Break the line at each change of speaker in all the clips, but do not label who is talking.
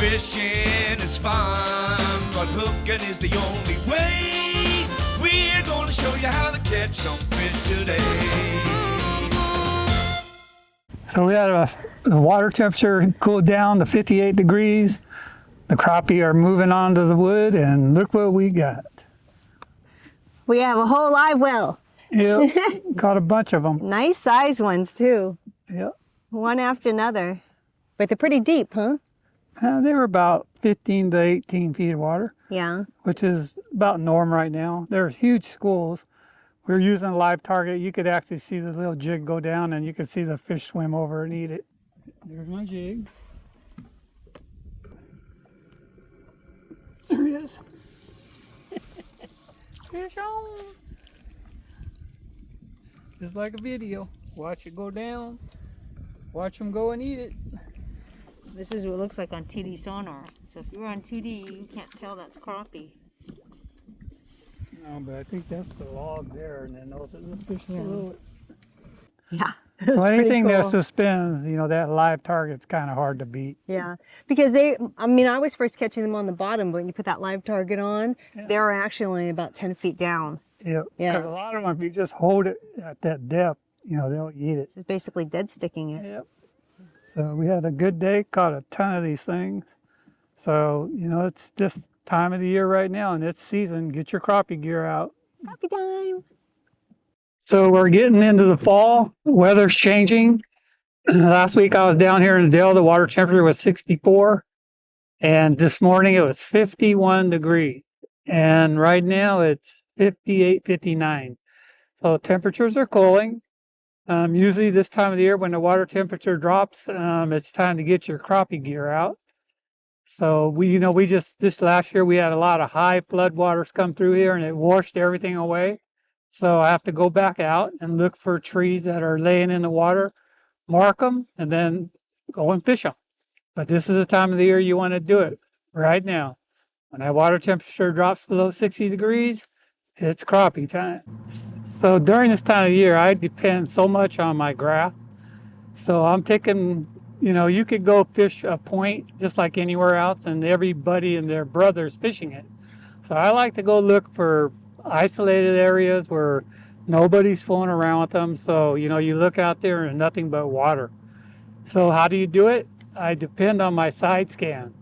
Fishing is fun, but hooking is the only way. We're gonna show you how to catch some fish today.
So we had the water temperature cooled down to 58 degrees. The crappie are moving onto the wood, and look what we got.
We have a whole live well.
Yep, caught a bunch of them.
Nice size ones too.
Yep.
One after another. But they're pretty deep, huh?
They were about 15 to 18 feet of water.
Yeah.
Which is about norm right now. There's huge schools. We're using a live target. You could actually see the little jig go down, and you could see the fish swim over and eat it. There's my jig. There he is. Fish on. Just like a video. Watch it go down. Watch them go and eat it.
This is what it looks like on 2D sonar. So if you're on 2D, you can't tell that's crappie.
No, but I think that's the log there, and then those are the fish below it.
Yeah.
So anything that suspends, you know, that live target's kind of hard to beat.
Yeah, because I was first catching them on the bottom, but when you put that live target on, they're actually only about 10 feet down.
Yep.
Yeah.
Because a lot of them, if you just hold it at that depth, you know, they'll eat it.
It's basically dead sticking it.
Yep. So we had a good day, caught a ton of these things. So, you know, it's just time of the year right now, and it's season. Get your crappie gear out.
Crappie time.
So we're getting into the fall. The weather's changing. Last week I was down here in the Dale. The water temperature was 64. And this morning it was 51 degrees. And right now it's 58, 59. So temperatures are cooling. Usually this time of the year when the water temperature drops, it's time to get your crappie gear out. So this last year we had a lot of high flood waters come through here, and it washed everything away. So I have to go back out and look for trees that are laying in the water, mark them, and then go and fish them. But this is the time of the year you want to do it right now. When that water temperature drops below 60 degrees, it's crappie time. So during this time of year, I depend so much on my graph. So I'm taking, you could go fish a point just like anywhere else, and everybody and their brother's fishing it. So I like to go look for isolated areas where nobody's fooling around with them. So, you look out there and nothing but water. So how do you do it? I depend on my side scan.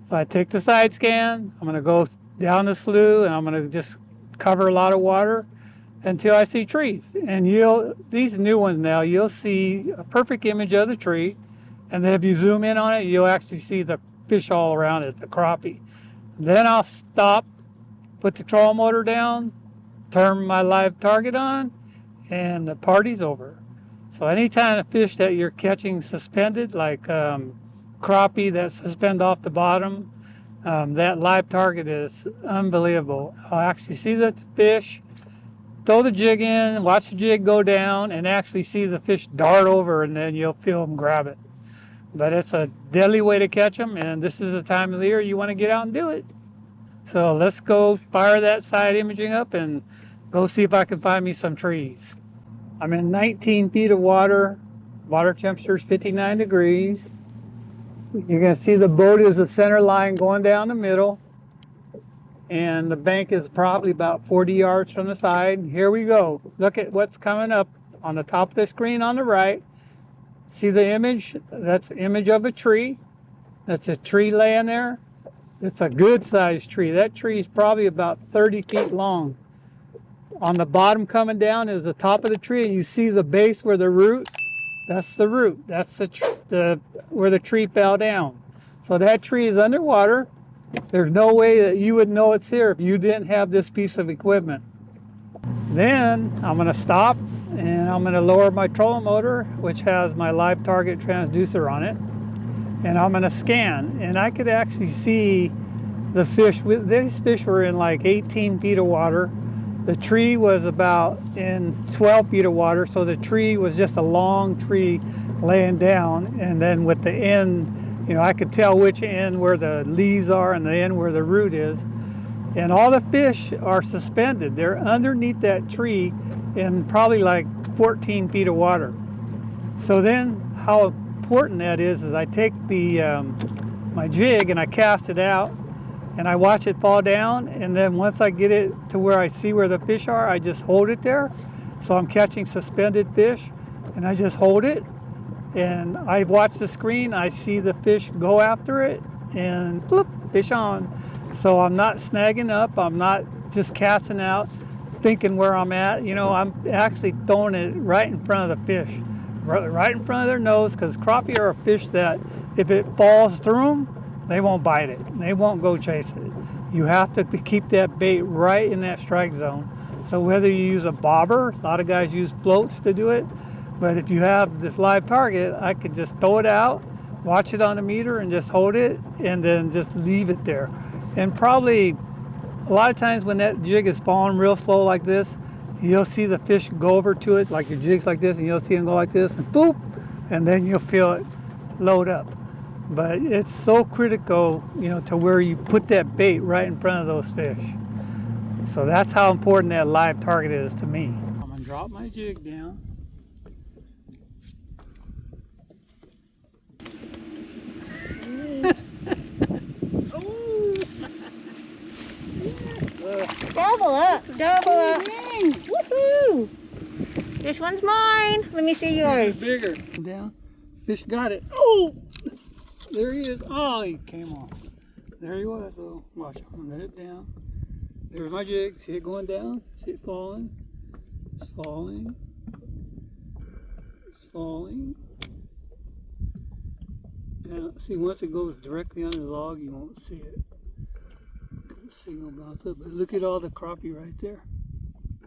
So I take the side scan, I'm going to go down the slough, and I'm going to just cover a lot of water until I see trees. And these new ones now, you'll see a perfect image of the tree. And then if you zoom in on it, you'll actually see the fish all around it, the crappie. Then I'll stop, put the troll motor down, turn my live target on, and the party's over. So any kind of fish that you're catching suspended, like crappie that suspend off the bottom, that live target is unbelievable. I'll actually see the fish, throw the jig in, watch the jig go down, and actually see the fish dart over, and then you'll feel them grab it. But it's a deadly way to catch them, and this is the time of the year you want to get out and do it. So let's go fire that side imaging up and go see if I can find me some trees. I'm in 19 feet of water. Water temperature is 59 degrees. You're going to see the boat is the center line going down the middle. And the bank is probably about 40 yards from the side. Here we go. Look at what's coming up on the top of the screen on the right. See the image? That's an image of a tree. That's a tree laying there. It's a good sized tree. That tree is probably about 30 feet long. On the bottom coming down is the top of the tree, and you see the base where the root, that's the root. That's where the tree fell down. So that tree is underwater. There's no way that you would know it's here if you didn't have this piece of equipment. Then I'm going to stop, and I'm going to lower my trolling motor, which has my live target transducer on it. And I'm going to scan, and I could actually see the fish. These fish were in like 18 feet of water. The tree was about in 12 feet of water, so the tree was just a long tree laying down, and then with the end, I could tell which end where the leaves are and the end where the root is. And all the fish are suspended. They're underneath that tree in probably like 14 feet of water. So then how important that is I take the my jig and I cast it out and I watch it fall down, and then once I get it to where I see where the fish are, I just hold it there. So I'm catching suspended fish and I just hold it and I watch the screen, I see the fish go after it and bloop, fish on. So I'm not snagging up, I'm not just casting out thinking where I'm at, you know, I'm actually throwing it right in front of the fish, right in front of their nose, because crappie are a fish that if it falls through them, they won't bite it. They won't go chase it. You have to keep that bait right in that strike zone. So whether you use a bobber, a lot of guys use floats to do it, but if you have this live target, I could just throw it out, watch it on the meter and just hold it and then just leave it there. And probably a lot of times when that jig is falling real slow like this, you'll see the fish go over to it, like your jig's like this, and you'll see them go like this and boop, and then you'll feel it load up. But it's so critical, you know, to where you put that bait right in front of those fish. So that's how important that live target is to me. I'm gonna drop my jig down.
Double up, double up. Woohoo! This one's mine. Let me see yours.
Bigger. Down. Fish got it. Oh! There he is. Oh, he came off. There he was. So watch, I'm gonna let it down. There's my jig. See it going down? See it falling? It's falling. It's falling. Now, see, once it goes directly under the log, you won't see it. The signal bounce up. But look at all the crappie right there.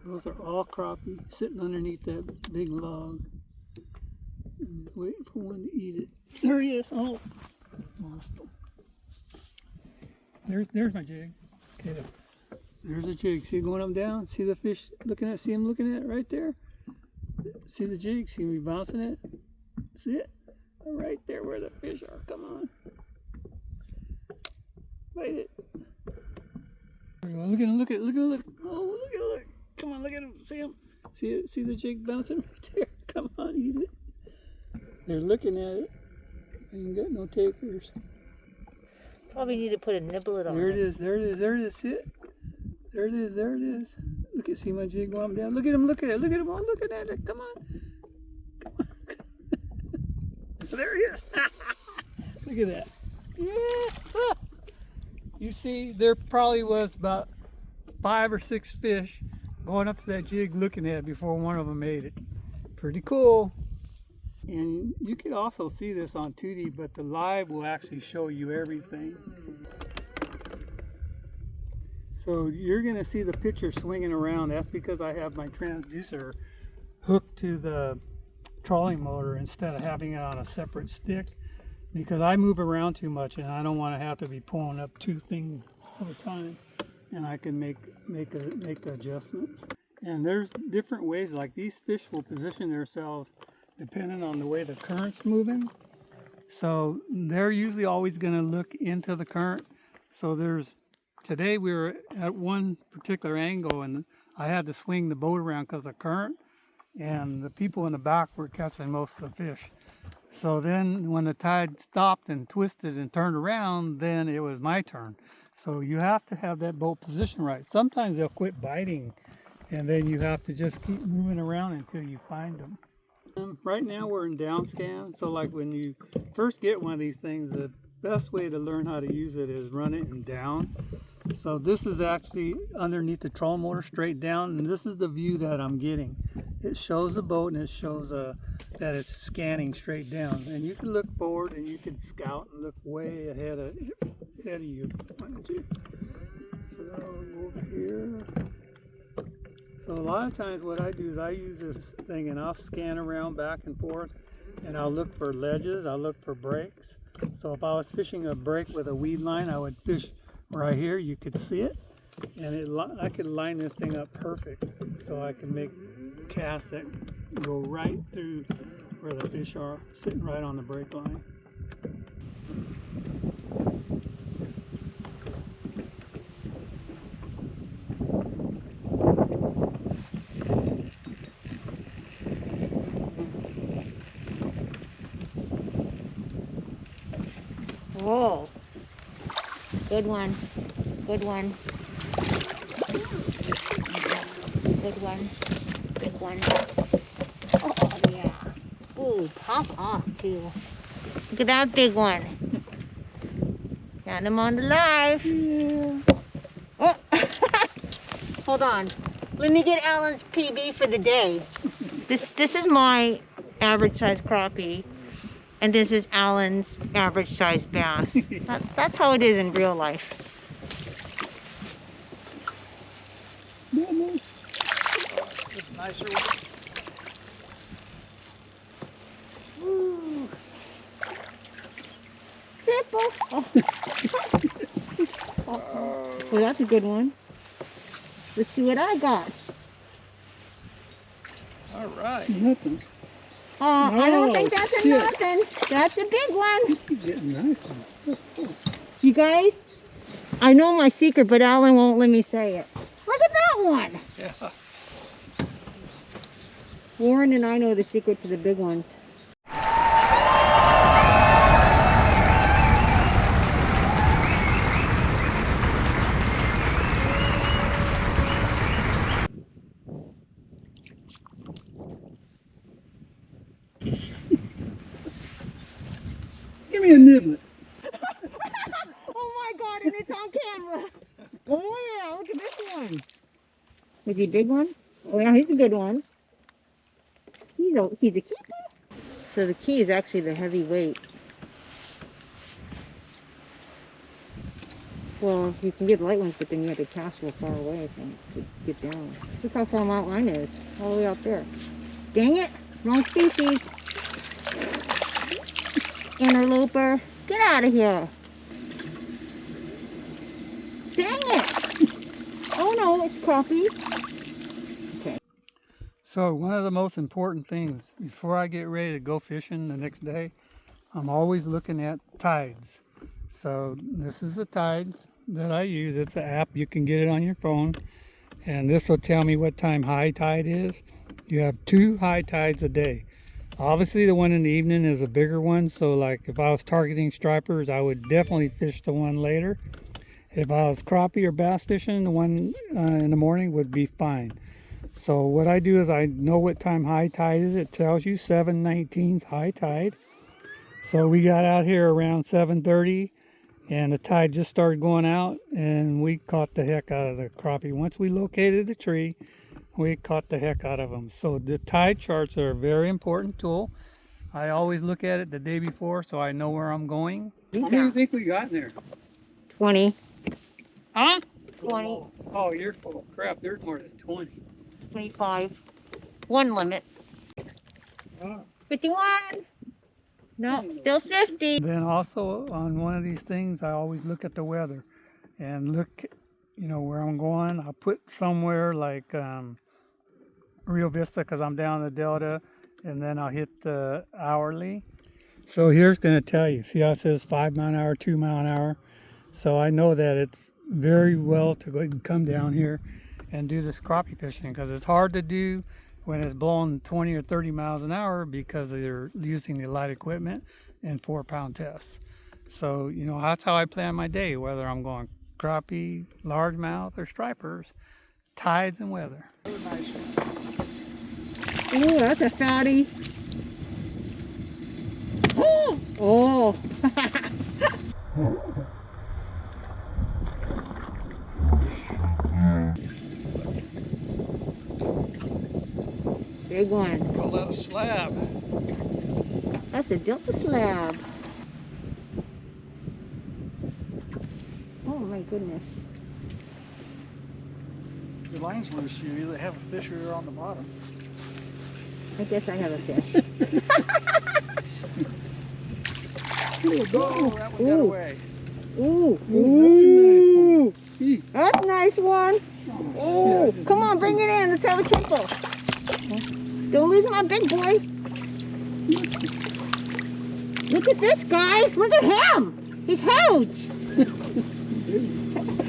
Those are all crappie sitting underneath that big log. And waiting for one to eat it. There he is. Oh, lost him. There's my jig. Okay, there's a jig. See it going up and down? See the fish looking at? See him looking at it right there? See the jig? See me bouncing it? See it? Right there where the fish are. Come on. Bite it. There you go. Look at him. Look at it. Look at it. Look. Oh, look at it. Look. Come on. Look at him. See him? See it? See the jig bouncing right there? Come on. Eat it. They're looking at it. They ain't got no takers.
Probably need to put a niblet on
There it is. There it is. There it is. See it? There it is. There it is. Look at, see my jig going up and down. Look at him. Look at it. Look at him. Oh, looking at it. Come on. Come on. There he is. Look at that. Yeah. You see, there probably was about 5 or 6 fish going up to that jig looking at it before one of them ate it. Pretty cool. And you can also see this on 2D, but the live will actually show you everything. So you're going to see the picture swinging around. That's because I have my transducer hooked to the trolling motor instead of having it on a separate stick, because I move around too much and I don't want to have to be pulling up 2 things at a time, and I can make the adjustments. And there's different ways, like these fish will position themselves depending on the way the current's moving. So they're usually always going to look into the current. So today we were at one particular angle and I had to swing the boat around because of current, and the people in the back were catching most of the fish. So then when the tide stopped and twisted and turned around, then it was my turn. So you have to have that boat position right. Sometimes they'll quit biting and then you have to just keep moving around until you find them. Right now we're in downscan. So like when you first get one of these things, the best way to learn how to use it is run it in down. So this is actually underneath the trolling motor straight down, and this is the view that I'm getting. It shows the boat and it shows that it's scanning straight down. And you can look forward and you can scout and look way ahead of you. So over here. So a lot of times what I do is I use this thing and I'll scan around back and forth, and I'll look for ledges, I'll look for breaks. So if I was fishing a break with a weed line, I would fish right here. You could see it, and I could line this thing up perfect, so I can make casts that go right through where the fish are, sitting right on the break line.
Whoa.
Good one. Good one. Good one. Big one. Oh, yeah. Ooh, pop off, too. Look at that big one. Got him on the live. Yeah. Oh, hold on. Let me get Alan's PB for the day. This is my average size crappie, and this is Alan's average size bass. That's how it is in real life.
Nicer
Ooh. Triple. Oh. Well, that's a good one. Let's see what I got.
All right. Nothing.
I don't think that's a nothing. That's a big one.
You're getting nice one.
You guys, I know my secret, but Alan won't let me say it. Look at that one.
Yeah.
Warren and I know the secret to the big ones.
Give me a niblet.
Oh my God, and it's on camera. Oh yeah, look at this one. Is he a big one? Oh yeah, he's a good one. He's a keeper. So the key is actually the heavy weight. Well, you can get light ones, but then you have to cast real far away, I think, to get down. Look how far my line is, all the way out there. Dang it, wrong species. Interloper, get out of here. Dang it. Oh no, it's crappie. Okay.
So one of the most important things before I get ready to go fishing the next day, I'm always looking at tides. So this is the tides that I use. It's an app. You can get it on your phone. And this will tell me what time high tide is. You have 2 high tides a day. Obviously the one in the evening is a bigger one. So like if I was targeting stripers, I would definitely fish the one later. If I was crappie or bass fishing, the one in the morning would be fine. So what I do is I know what time high tide is. It tells you 7:19 high tide. So we got out here around 7:30 and the tide just started going out and we caught the heck out of the crappie. Once we located the tree, we caught the heck out of them. So the tide charts are a very important tool. I always look at it the day before so I know where I'm going. What do you think we got in there?
20.
Huh?
20.
Oh, you're full of crap. There's more than 20.
25. One limit.
Oh.
51. No, still 50.
Then also on one of these things, I always look at the weather and look, where I'm going. I put somewhere like Rio Vista because I'm down the Delta, and then I'll hit the hourly. So here's going to tell you. See how it says 5 mile an hour, 2 mile an hour. So I know that it's very well to go and come down here and do this crappie fishing because it's hard to do when it's blowing 20 or 30 miles an hour because they're using the light equipment and 4-pound tests. So, that's how I plan my day, whether I'm going crappie, largemouth, or stripers, tides and weather.
Ooh, that's a fatty. Oh! Big one.
Call that a slab.
That's a Delta slab. Oh my goodness.
Your line's loose. You either have a fish or you're on the bottom.
I guess I have a fish.
Oh, that one got away.
Ooh.
Ooh.
That's a nice one. Ooh. Come on, bring it in. Let's have a triple. Don't lose my big boy. Look at this, guys. Look at him. He's huge.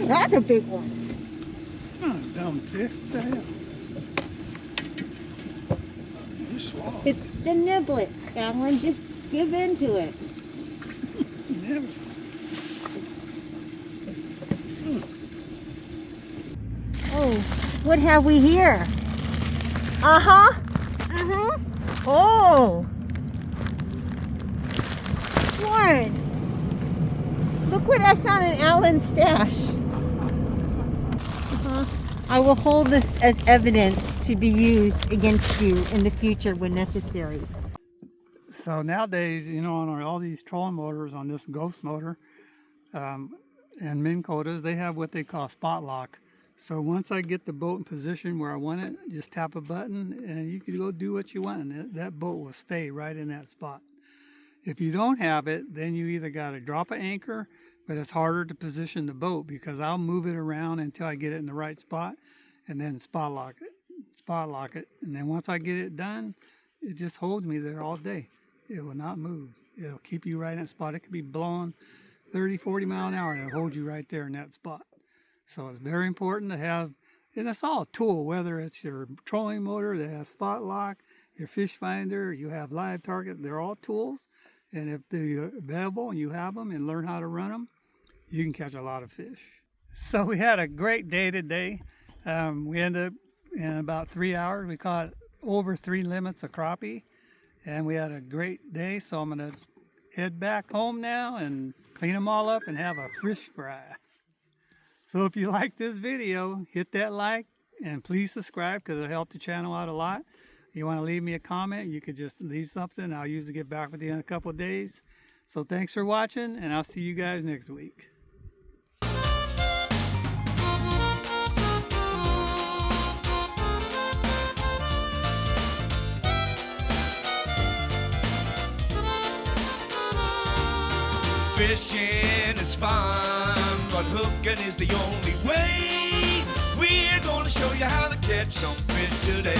That's a big one.
Oh, dumb fish. What the hell? You swallowed.
It's the niblet, Alan. Just give in to it.
Never.
Whoa! What have we here?
Uh-huh.
Uh-huh.
Oh,
Warren! Look what I found in Alan's stash.
I will hold this as evidence to be used against you in the future when necessary.
So nowadays, you know, on all these trolling motors, on this Ghost motor and Minn Kotas, they have what they call spot lock. So once I get the boat in position where I want it, just tap a button and you can go do what you want, and that boat will stay right in that spot. If you don't have it, then you either got to drop an anchor, but it's harder to position the boat because I'll move it around until I get it in the right spot and then spot lock it. And then once I get it done, it just holds me there all day. It will not move. It'll keep you right in that spot. It could be blowing 30, 40 mile an hour and it'll hold you right there in that spot. So it's very important to have, and it's all a tool, whether it's your trolling motor that has spot lock, your fish finder, you have live target, they're all tools. And if they're available and you have them and learn how to run them, you can catch a lot of fish. So we had a great day today. We ended up in about 3 hours. We caught over 3 limits of crappie, and we had a great day. So I'm going to head back home now and clean them all up and have a fish fry. So if you like this video, hit that like and please subscribe because it'll help the channel out a lot. You want to leave me a comment, you could just leave something. I'll usually get back with you in a couple of days. So thanks for watching, and I'll see you guys next week.
Fishing is fun, but hooking is the only way. We're gonna show you how to catch some fish today.